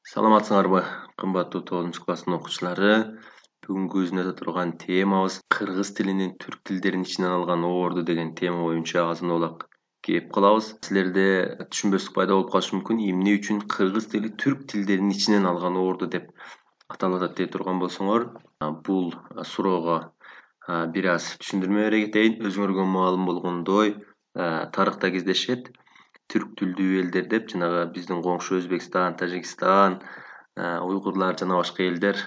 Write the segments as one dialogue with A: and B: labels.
A: Саламатсыңарбы, кымбаттуу 9 класстын окуучулары. Бүгүнкү өзүнө турган темабыз кыргыз тилинин түрк тилдеринин ичинен алган орду деген тема боюнча азын-аулак кеп калабыз. Силерде түшүнбөстүк пайда болуп калышы мүмкүн. Эмне үчүн кыргыз тили түрк тилдеринин ичинен алган орду деп аталып атат дей турган болсоңор, бул суроого бир аз түшүндүрмө бере кетейин. Өзүңөргө маалым болгондой, тарыхта кездешет. Түрк тилдүү элдер деп жанагы биздин коңшу Өзбекстан, Тажикстан, уйгурлар жана башка элдер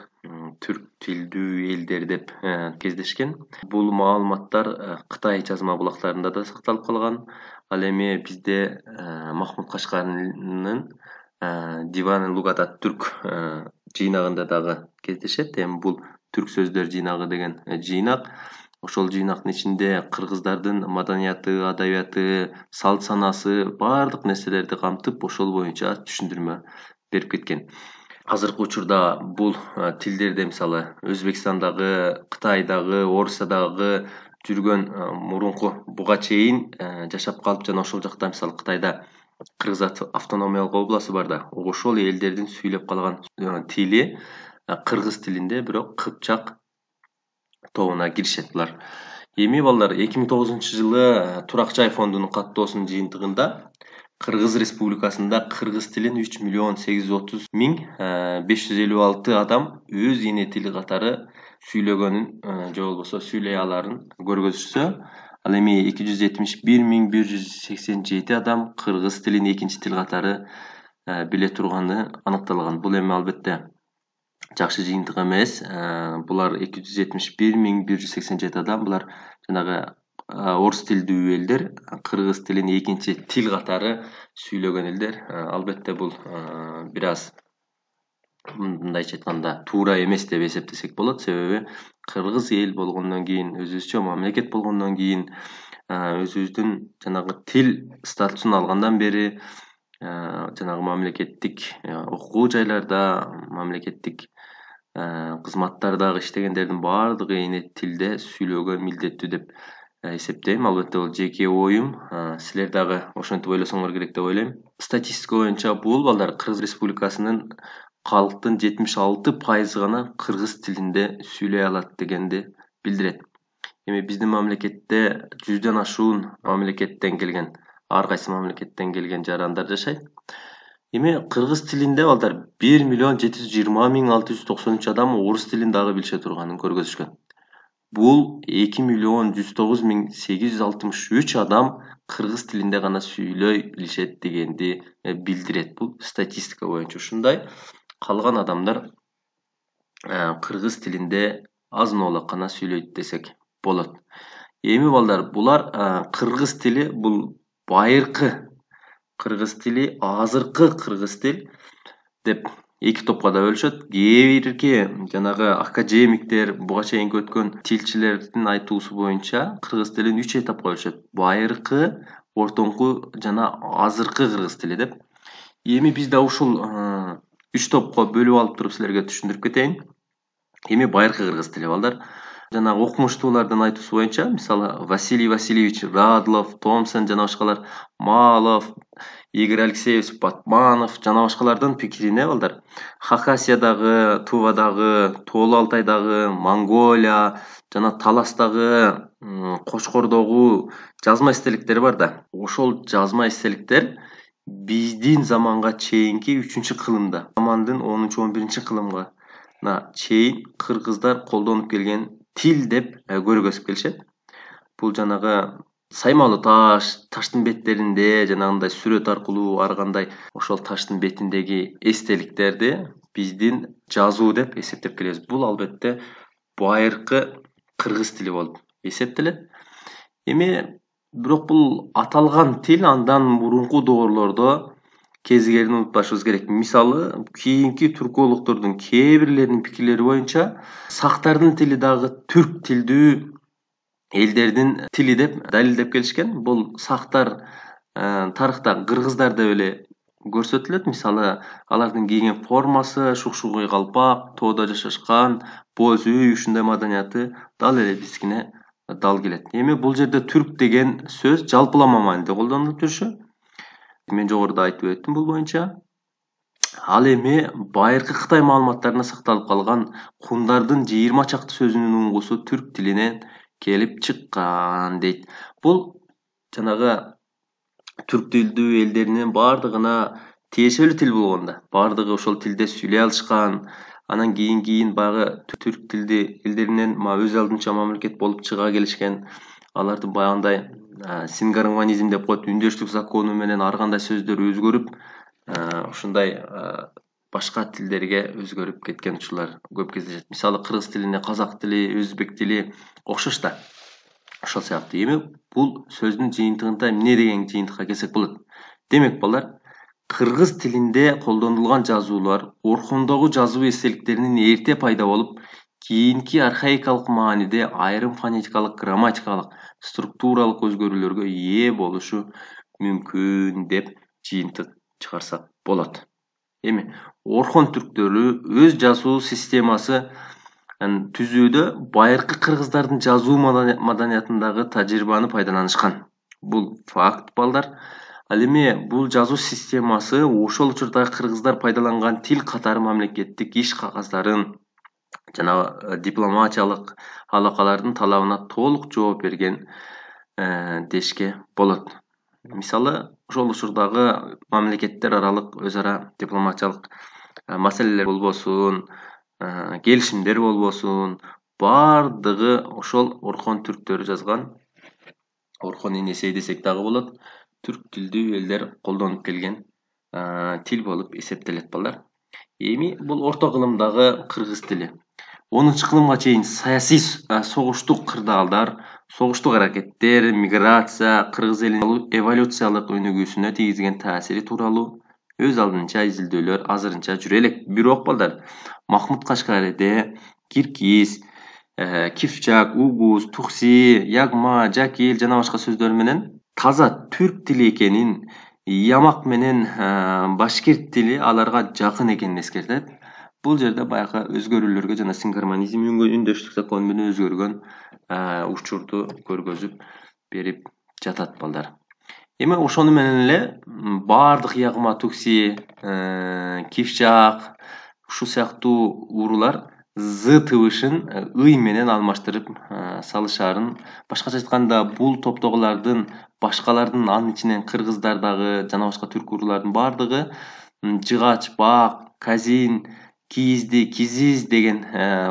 A: түрк тилдүү элдер деп кездешкен. Бул маалыматтар Кытай жазма булактарында да сакталып калган. Ал эми бизде Махмуд Кашкаринин Диван Лугат ат-Түрк жыйнагында дагы кездешет. Эми бул түрк сөздөр жыйнагы деген жыйнак. Ошол жыйнактын ичинде кыргыздардын маданияты, адабияты, салт санасы баардык нерселерди камтып, ошол боюнча түшүндүрмө берип кеткен. Азыркы учурда бул тилдерде мисалы Өзбекстандагы, Кытайдагы, Орусиядагы жүргөн мурунку буга чейин жашап калып жана ошол жакта мисалы Кытайда Кыргыз автономиялык областы бар да, ошол элдердин сүйлөп калган тили кыргыз тилинде, бирок кыпчак тобуна киришет булар. Эми балдар 2009-жылы Туракчай фондунун каттоосунун жыйынтыгында Кыргыз Республикасында кыргыз тилин 3.830.556 адам өз эне тили катары сүйлөгөнүн же болбосо сүйлөй аларын көргөзүшсө, ал эми 271.187 адам кыргыз тилин экинчи тил катары биле турганы аныкталган. Бул эми албетте жакшы жыйынтык эмес. Булар 271.187 адам, булар жанагы орус тилдүү элдер, кыргыз тилин экинчи тил катары сүйлөгөн элдер. Албетте бул бир аз мындайча айтканда туура эмес деп эсептесек болот. Себеби кыргыз эл болгондон кийин, өзүбүзчө мамлекет болгондон кийин, өзүбүздүн жанагы тил статусун алгандан бери жанагы мамлекеттик окуу жайларда, мамлекеттик кызматтардагы иштегендердин баардыгы эне тилде сүйлөөгө милдеттүү деп эсептейм. Албетте бул жеке оюм. Силер дагы ошентип ойлосоңор керек деп ойлойм. Статистика боюнча бул балдар Кыргыз Республикасынын калктын 76% гана кыргыз тилинде сүйлөй алат дегенди билдирет. Эми биздин мамлекетте 100дөн ашуун мамлекеттен келген, ар кайсы мамлекеттен келген жарандар жашайт. Эми кыргыз тилинде балдар 1.720.693 адам орус тилин дагы билише турганын көргөзүшкөн. Бул 2.109.863 адам кыргыз тилинде гана сүйлөй билишет дегенди билдирет. Бул статистика боюнча ушундай. Калган адамдар кыргыз тилинде азын-аулак гана сүйлөйт десек болот. Эми балдар, булар кыргыз тили бул байыркы кыргыз тили, азыркы кыргыз тил деп эки топко да бөлүшөт. Кээ бирки жанагы академиктер, буга чейинки өткөн тилчилердин айтуусу боюнча кыргыз тилин 3 этапка бөлүшөт. Байыркы, ортоңку жана азыркы кыргыз тили деп. Эми биз да ушул 3 топко бөлүп алып туруп силерге түшүндүрүп кетейин. Эми байыркы кыргыз тили балдар. Жанагы окумуштуулардын айтуусу боюнча, мисалы Василий Васильевич Радлов, Томсон жана башкалар, Малов, Игорь Алексеевич Батманов жана башкалардын пикирине балдар, Хакасиядагы, Тувадагы, Тоолу Алтайдагы, Монголия жана Таластагы, Кочкордогу жазма эстеликтер бар да. Ошол жазма эстеликтер биздин заманга чейинки 3-кылымда, замандын 10-11-кылымга чейин кыргыздар колдонуп келген тил деп көргөзүп келишет. Бул жанагы саймалы таштын беттеринде жанагындай сүрөт аркылуу ар кандай ошол таштын бетиндеги эстеликтерди биздин жазуу деп эсептеп келебиз. Бул албетте байыркы кыргыз тили болуп эсептелет. Эми бирок бул аталган тил андан мурунку доорлордо кезигерин унутпашыбыз керек. Мисалы, кийинки түркологдордун кээ бирлеринин пикирлери боюнча сактардын тили дагы түрк тилдүү элдердин тили деп далилдеп келишкен. Бул сактар тарыхта кыргыздар деп эле көрсөтүлөт. Мисалы, алардын кийген формасы, шугшугуй калпак, тоодо жашашкан, боз үй, ушундай маданияты дал эле биздикине дал келет. Эми бул жерде түрк деген сөз жалпылама мааниде колдонулуп жүрүшү. Мен жогоруда айтып өттүм бул боюнча. Ал эми байыркы Кытай маалыматтарына сакталып калган кундардын 20 чакты сөзүнүн уңгусу түрк тилинен келип чыккан дейт. Бул жанагы түрк тилдүү элдеринин бардыгына тиешелүү тил болгон да. Бардыгы ошол тилде сүйлөй алышкан. Анан кийин баягы түрк тилдүү элдеринен өз алдынча мамлекет болуп чыга келишкен. Аларды баягындай сингармонизм деп коет, үндөштүк закону менен ар кандай сөздөр өзгөрүп, ушундай башка тилдерге өзгөрүп кеткен учурлар көп кездешет. Мисалы кыргыз тилине казак тили, өзбек тили окшош да. Ошол сыяктуу. Эми бул сөздүн жыйынтыгында эмне деген жыйынтыкка келсек болот? Демек балдар, кыргыз тилинде колдонулган жазуулар Орхондогу жазуу эстеликтеринин эрте пайда болуп, кийинки архаикалык мааниде айрым фонетикалык, грамматикалык, структуралык өзгөрүүлөргө ээ болушу мүмкүн деп жыйынтык чыгарсак болот. Эми Орхон түрктөрү өз жазуу системасы түзүүдө байыркы кыргыздардын жазуу маданиятындагы тажрыйбаны пайдаланышкан. Бул факт балдар. Ал эми бул жазуу системасы ошол учурдагы кыргыздар пайдаланган тил катары мамлекеттик иш кагаздарын жана дипломатиялык алакалардын талабына толук жооп берген дешке болот. Мисалы, ошол учурдагы мамлекеттер аралык өз ара дипломатиялык маселелер болбосун, келишимдер болбосун, бардыгы ошол Орхон түрктөрү жазган, Орхон Энесей десек дагы болот, түрк тилдүү элдер колдонуп келген тил болуп эсептелет балдар. Эми бул орто кылымдагы кыргыз тили. 10-кылымга чейин саясий согуштук кырдаалдар, согуштук аракеттер, миграция, кыргыз элинин эволюциялык өнүгүүсүнө тийгизген таасири тууралуу өз алдынча изилдөөлөр азырынча жүрө элек. Бирок балдар, Махмуд Кашкариде киргиз, кифчак, угуз, тухси, ягма, жакил жана башка сөздөр менен таза түрк тили экенин, ямак менен башкирт тили аларга жакын экенин эскертет. Бул жерде баягы өзгөрүүлөргө жана сингармонизм үндөштүк закону менен өзгөргөн учурду көргөзүп берип жатат балдар. Эми ошону менен эле бардык ягма, тукси, кифчак ушул сыяктуу уруулар з тыбышын ый менен алмаштырып салышаарын, башкача айтканда бул топтогулардын башкалардын анын ичинен кыргыздардагы жана башка түрк уруулардын бардыгы жыгач, бак, казин, кизди, кизиз деген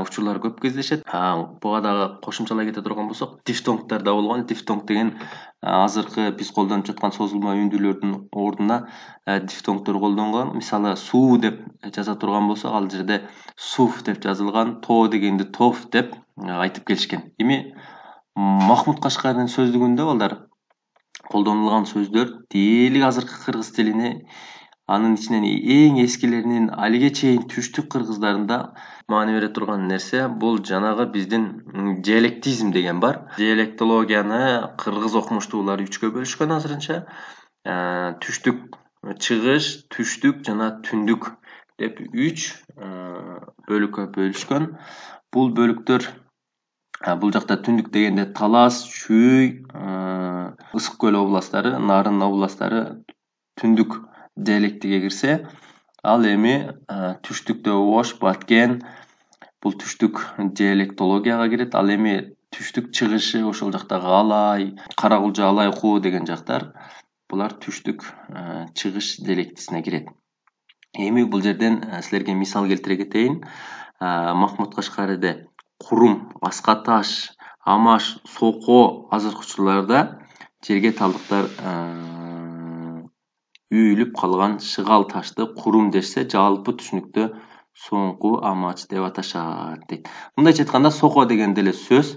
A: учурлар көп кездешет. Буга дагы кошумчалай кете турган болсок, дифтонгдор да болгон. Дифтонг деген азыркы биз колдонуп жаткан созулма үндүүлөрдүн ордуна дифтонгдор колдонгон. Мисалы, суу деп жаза турган болсок, ал жерде суф деп жазылган, то дегенди тоф деп айтып келишкен. Эми Махмуд Кашкаринин сөздүгүндө балдар колдонулган сөздөр дээрлик азыркы кыргыз тилине, анын ичинен эң эскилеринин алиге чейин түштүк кыргыздарында маани бере турган нерсе бул жанагы биздин диалектизм деген бар. Диалектологияны кыргыз окумуштуулары 3кө бөлүшкөн азырынча. Түштүк чыгыш, түштүк жана түндүк деп 3 бөлүккө бөлүшкөн. Бул бөлүктөр бул жакта түндүк дегенде Талас, Чүй, Ысык көл областтары, Нарын областтары түндүк диалектиге кирсе, ал эми түштүктө Ош, Баткен бул түштүк диалектологияга кирет. Ал эми түштүк чыгышы ошол жактагы Алай, Каракулжа, Алай Куу деген жактар булар түштүк чыгыш диалектисине кирет. Эми бул жерден силерге мисал келтире кетейин. Махмуд Кашкариде Курум, Аскаташ, Амаш, Соко азыркы учурларда жерге талдыктар үйүлүп калган шыгал ташты курум дешсе, жалпы түшүнүктө соңку амач деп аташат дейт. Мындайча айтканда, Соко деген деле сөз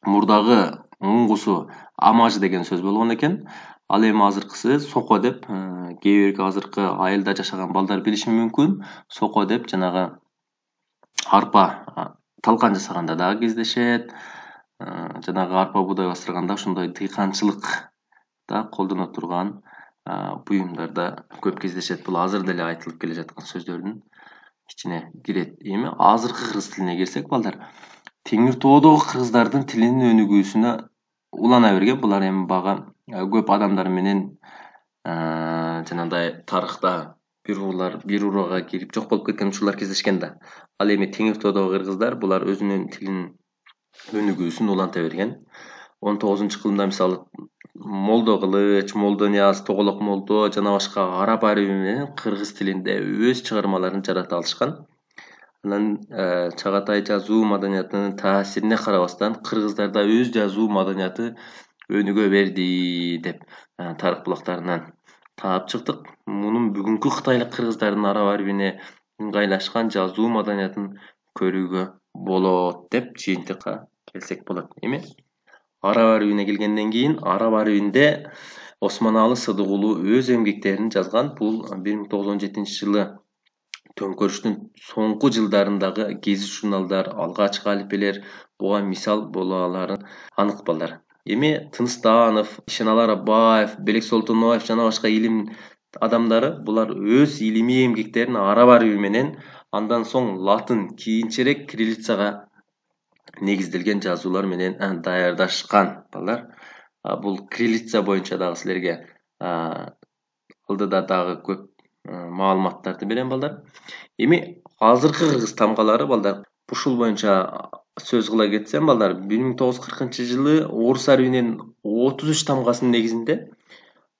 A: мурдагы уңгусу амаж деген сөз болгон экен. Ал эми азыркысы Соко деп, кээ бирки азыркы айылда жашаган балдар билиши мүмкүн. Соко деп жанагы арпа талкан жасаганда дагы кездешет. Жанагы арпа буудай бастырганда ошондой дыйканчылыкта колдоно турган буюмдарда көп кездешет. Бул азыр деле айтылып келе жаткан сөздөрдүн ичине кирет. Эми азыркы кыргыз тилине келсек балдар, Теңир тоодогу кыргыздардын тилинин өнүгүүсүнө улана берген. Булар эми бага көп адамдар менен жанагындай тарыхта бир урага кирип жок болуп кеткен учурлар кездешкен да. Ал эми Теңир тоодогу кыргыздар булар өзүнүн тилин өнүгүүсүн уланта берген. 19 кылымда мисалы Молдо Кылыч, Молдо Нияз, Тоголок Молдо жана башка араб ариби менен кыргыз тилинде өз чыгармаларын жарата алышкан. Анан чагатай жазуу маданиятынын таасирине карабастан кыргыздарда өз жазуу маданияты өнүгө берди деп тарых булактарынан таап чыктык. Мунун бүгүнкү кытайлык кыргыздардын араб арибине ыңгайлашкан жазуу маданиятын көрүүгө болот деп жыйынтыкка келсек болот. Эми араб арибине келгенден кийин араб арибинде Осмоналы Сыдыгулу өз эмгектерин жазган. Бул 1917-жылы төңкөрүштүн соңку жылдарындагы гезит журналдар, алгачкы алипелер буга мисал боло аларын анык балдар. Эми Тынысданов, Ишеналы Арабаев, Белек Солтоноев жана башка илим адамдары булар өз илимий эмгектерин араб ариби менен андан соң латын, кийинчерээк кириллицага негизделген жазуулар менен даярдашкан балдар. Бул кириллица боюнча дагы силерге алдыда дагы көп маалыматтарды берем балдар. Эми азыркы кыргыз тамгалары балдар, ушул боюнча сөз кыла кетсем балдар, 1940-жылы орус арибинин 33 тамгасынын негизинде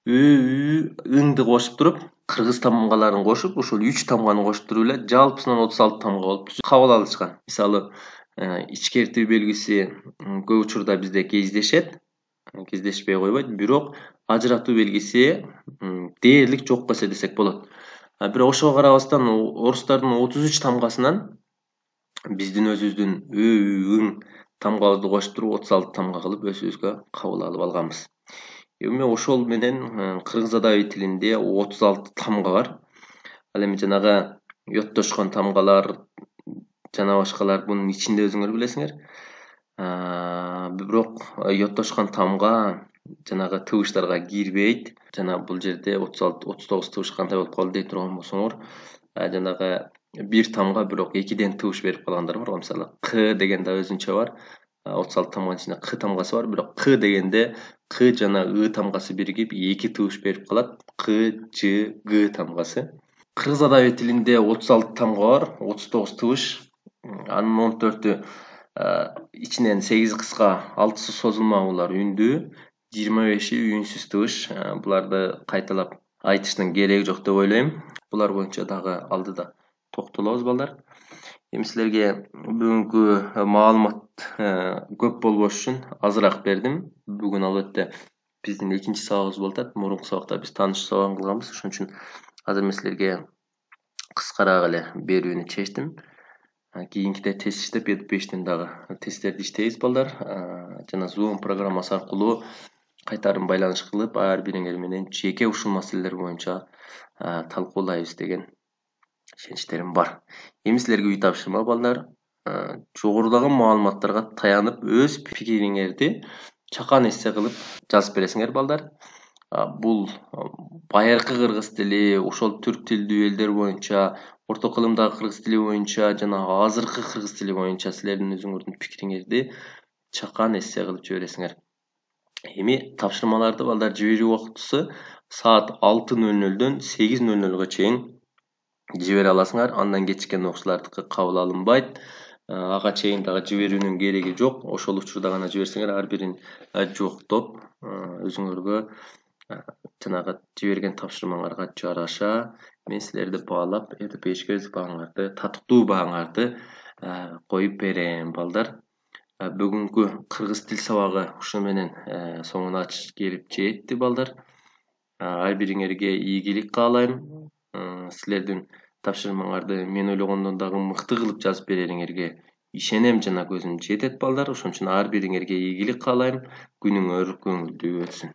A: ыңды кошуп туруп, кыргыз тамгаларын кошуп, ушул 3 тамганы кошуп туруп эле жалпысынан 36 тамга болуп кабыл алышкан. Мисалы, ичкертүү белгиси көп учурда бизде кездешет, кездешпей койбойт, бирок ажыратуу белгиси дээрлик жок эсе десек болот. Бирок ошого карабастан орустардын 33 тамгасынан биздин өзүбүздүн ың тамгабызды кошуп туруп 36 тамга кылып өзүбүзгө кабыл алып алганбыз. Эми ошол менен кыргыз адаби тилинде 36 тамга бар. Ал эми жанагы йоттошкон тамгалар жана башкалар бунун ичинде өзүңөр билесиңер. Бирок йоттошкон тамга жанагы тыбыштарга кирбейт. Жана бул жерде 36-39 тыбыш кандай болуп калды дей турган болсоңор, жанагы бир тамга бирок экиден тыбыш берип калгандар бар го. Мисалы, К деген да өзүнчө бар. 36 тамганын ичинде К тамгасы бар, бирок К дегенде К жана И тамгасы биригип эки тыбыш берип калат. К, Ж, Г тамгасы. Кыргыз адаби тилинде 36 тамга бар, 39 тыбыш. Анын 14-ü ичинен 8 кыска, 6-сы созулмалуулар үндүү, 25-и үнсүз тыбыш. Буларды кайталап айтыштын кереги жок деп ойлойм. Булар боюнча дагы алдыда токтолобуз балдар. Эми силерге бүгүнкү маалымат көп болбош үчүн азыраак бердим. Бүгүн албетте биздин экинчи сабагыбыз болуп атат. Мурунку сабакта биз тааныш сабагын кылганбыз. Ошон үчүн азыр мен силерге кыскараак эле берүүнү чечтим. Кийинкиде тест иштеп, Edge5-тен дагы тесттерди иштейбиз балдар. Жана Zoom программасы аркылуу кайтарым байланыш кылып, ар бириңер менен жеке ушул маселелер боюнча талкуулайбыз деген ишеничтерим бар. Эми силерге үй тапшырма балдар. Жогорудагы маалыматтарга таянып, өз пикириңерди чакан эссе кылып жазып бересиңер балдар. Бул байыркы кыргыз тили, ошол түрк тилдүү элдер боюнча, орто кылымдагы кыргыз тили боюнча жана азыркы кыргыз тили боюнча силердин өзүңөрдүн пикириңерди чакан эссе кылып жибересиңер. Эми тапшырмаларды балдар жиберүү убактысы саат 6:00дөн 8:00га чейин жибере аласыңар. Андан кечиккен окуучулардыкы кабыл алынбайт. Ага чейин дагы жиберүүнүн кереги жок. Ошол учурда гана жиберсеңер, ар бирин жоктоп өзүңөргө жанагы жиберген тапшырмаңарга жараша мен силерди баалап, Edge5-ке өз бааңарды, татыктуу бааңарды коюп берем балдар. Бүгүнкү кыргыз тил сабагы ушу менен соңуна келип жетти балдар. Ар бириңерге ийгилик каалайм. Силердин тапшырмаңарды мен ойлогондон дагы мыкты кылып жазып берериңерге ишенем жана көзүм жетет балдар. Ошон үчүн ар бириңерге ийгилик каалайм. Күнүңөр көңүлдүү өтсүн.